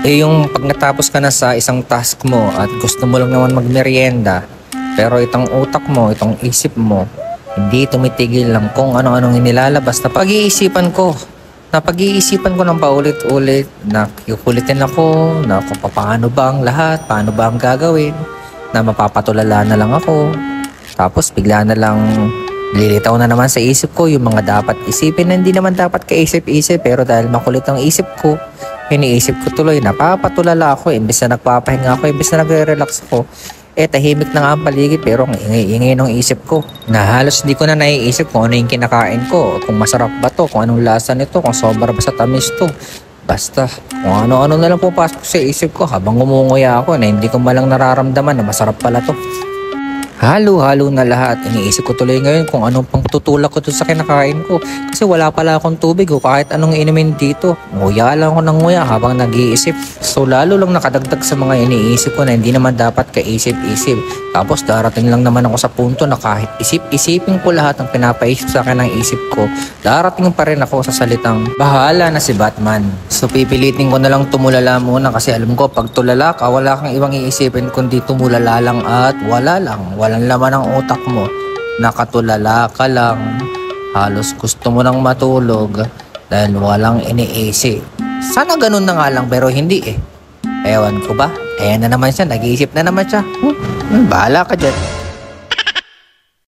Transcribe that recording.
Yung pag natapos ka na sa isang task mo at gusto mo lang naman magmerienda, pero itong utak mo, itong isip mo, hindi tumitigil lang kung ano-anong inilalabas na pag-iisipan ko. Napag-iisipan ko ng paulit-ulit, na kukulitin ako, na kung paano ba ang lahat, paano ba ang gagawin, na mapapatulala na lang ako. Tapos bigla na lang lilitaw na naman sa isip ko yung mga dapat isipin na hindi naman dapat kaisip-isip, pero dahil makulit ang isip ko, iniisip ko tuloy, napapatulala ako, imbes na nagpapahinga ako, imbes na nagre-relax ako, tahimik na nga ang paligid pero ang ingay-ingay ng isip ko na halos hindi ko na naiisip kung ano yung kinakain ko, kung masarap ba to, kung anong lasa nito, kung sobra ba sa tamis to. Basta kung ano-ano na lang pupasok sa isip ko habang umunguya ako na hindi ko malang nararamdaman na masarap pala to. Halo-halo na lahat. Iniisip ko tuloy ngayon kung anong pang tutulak ko sa kinakain ko. Kasi wala pala akong tubig o kahit anong inumin dito. Nguya lang ako ng nguya habang nag-iisip. So lalo lang nakadagdag sa mga iniisip ko na hindi naman dapat kaisip-isip. Tapos darating lang naman ako sa punto na kahit isip-isipin ko lahat ng pinapaisip sa akin ng isip ko, darating pa rin ako sa salitang bahala na si Batman. So pipilitin ko na lang tumulala muna kasi alam ko pag tulala ka, wala kang ibang iisipin kundi tumulala lang at wala lang. Walang laman ang utak mo, nakatulala ka lang, halos gusto mo nang matulog dahil walang iniisip. Sana ganun na nga lang pero hindi eh. Ewan ko ba? Ayan na naman siya, nag-iisip na naman siya. Bahala ka dyan.